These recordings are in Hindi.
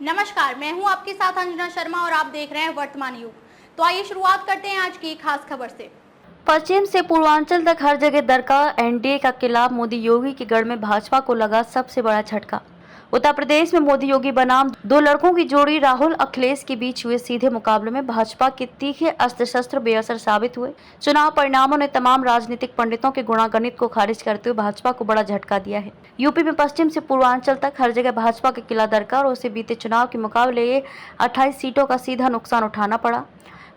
नमस्कार, मैं हूं आपके साथ अंजना शर्मा और आप देख रहे हैं वर्तमान युग। तो आइए शुरुआत करते हैं आज की खास खबर से। पश्चिम से पूर्वांचल तक हर जगह दरका एनडीए का किला मोदी योगी के गढ़ में भाजपा को लगा सबसे बड़ा झटका। उत्तर प्रदेश में मोदी योगी बनाम दो लड़कों की जोड़ी राहुल अखिलेश के बीच हुए सीधे मुकाबले में भाजपा के तीखे अस्त्र शस्त्र बेअसर साबित हुए। चुनाव परिणामों ने तमाम राजनीतिक पंडितों के गुणागणित को खारिज करते हुए भाजपा को बड़ा झटका दिया है। यूपी में पश्चिम से पूर्वांचल तक हर जगह भाजपा के किला दरका और उसे बीते चुनाव के मुकाबले 28 सीटों का सीधा नुकसान उठाना पड़ा।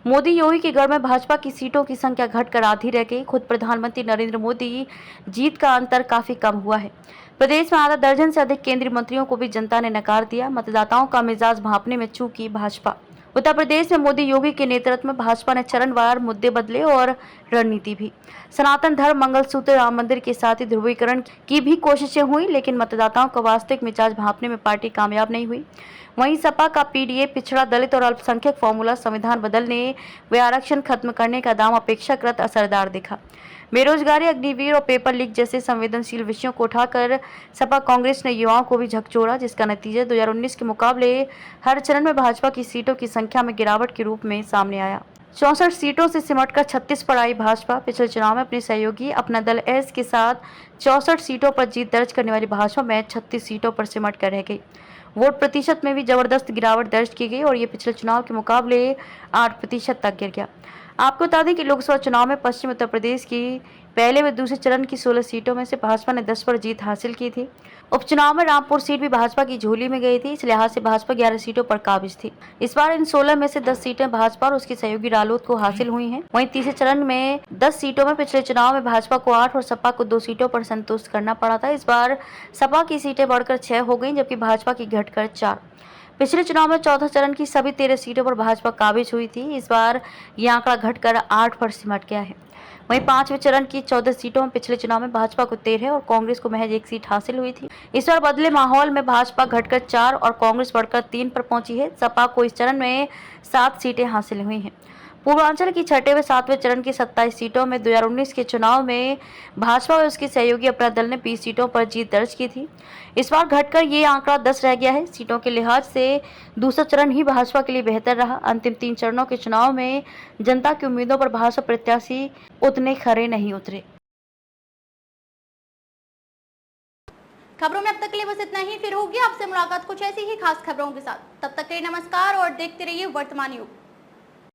मोदी योगी के गढ़ में भाजपा की सीटों की संख्या घटकर आधी रह गई। खुद प्रधानमंत्री नरेंद्र मोदी जीत का अंतर काफी कम हुआ है। प्रदेश में आधा दर्जन से अधिक केंद्रीय मंत्रियों को भी जनता ने नकार दिया। मतदाताओं का मिजाज भांपने में चूकी भाजपा। उत्तर प्रदेश में मोदी योगी के नेतृत्व में भाजपा ने चरणवार मुद्दे बदले और रणनीति भी। सनातन धर्म, मंगलसूत्र, राम मंदिर के साथ ही ध्रुवीकरण की भी कोशिशें हुई, लेकिन मतदाताओं का वास्तविक मिजाज भांपने में पार्टी कामयाब नहीं हुई। वहीं सपा का पीडीए, पिछड़ा, दलित और अल्पसंख्यक फॉर्मूला, संविधान बदलने व आरक्षण खत्म करने का दाम अपेक्षाकृत असरदार दिखा। बेरोजगारी, अग्निवीर और पेपर लीक जैसे संवेदनशील विषयों को उठाकर सपा कांग्रेस ने युवाओं को भी झकझोरा, जिसका नतीजा 2019 के मुकाबले हर चरण में भाजपा की सीटों की संख्या में गिरावट के रूप में सामने आया। 64 सीटों से सिमटकर 36 पर आई भाजपा। पिछले चुनाव में अपने सहयोगी अपना दल एस के साथ 64 सीटों पर जीत दर्ज करने वाली भाजपा में 36 सीटों पर सिमट कर रह गई। वोट प्रतिशत में भी जबरदस्त गिरावट दर्ज की गई और ये पिछले चुनाव के मुकाबले 8% तक गिर गया। आपको बता दें कि लोकसभा चुनाव में पश्चिम उत्तर प्रदेश की पहले व दूसरे चरण की 16 सीटों में से भाजपा ने 10 पर जीत हासिल की थी। उपचुनाव में रामपुर सीट भी भाजपा की झोली में गई थी। इस लिहाज से भाजपा 11 सीटों पर काबिज थी। इस बार इन 16 में से 10 सीटें भाजपा और उसकी सहयोगी रालोद को हासिल हुई हैं। वहीं तीसरे चरण में 10 सीटों में पिछले चुनाव में भाजपा को 8 और सपा को 2 सीटों पर संतुष्ट करना पड़ा था। इस बार सपा की सीटें बढ़कर 6 हो गई, जबकि भाजपा की घटकर 4। पिछले चुनाव में चौथा चरण की सभी 13 सीटों पर भाजपा काबिज हुई थी। इस बार यह आंकड़ा घटकर 8 पर सिमट गया है। वहीं 5वें चरण की 14 सीटों में पिछले चुनाव में भाजपा को 13 और कांग्रेस को महज 1 सीट हासिल हुई थी। इस बार बदले माहौल में भाजपा घटकर 4 और कांग्रेस बढ़कर 3 पर पहुंची है। सपा को इस चरण में 7 सीटें हासिल हुई हैं। पूर्वांचल की 6वें व 7वें चरण की 27 सीटों में 2019 के चुनाव में भाजपा व उसके सहयोगी अपना दल ने 20 सीटों पर जीत दर्ज की थी। इस बार घटकर ये आंकड़ा 10 रह गया है। सीटों के लिहाज से दूसरा चरण ही भाजपा के लिए बेहतर रहा। अंतिम 3 चरणों के चुनाव में जनता की उम्मीदों पर भाजपा प्रत्याशी उतने खरे नहीं उतरे। खबरों में अब तक के लिए बस इतना ही। फिर होगी आपसे मुलाकात कुछ ऐसी ही खास खबरों के साथ। तब तक के लिए नमस्कार और देखते रहिए वर्तमान युग।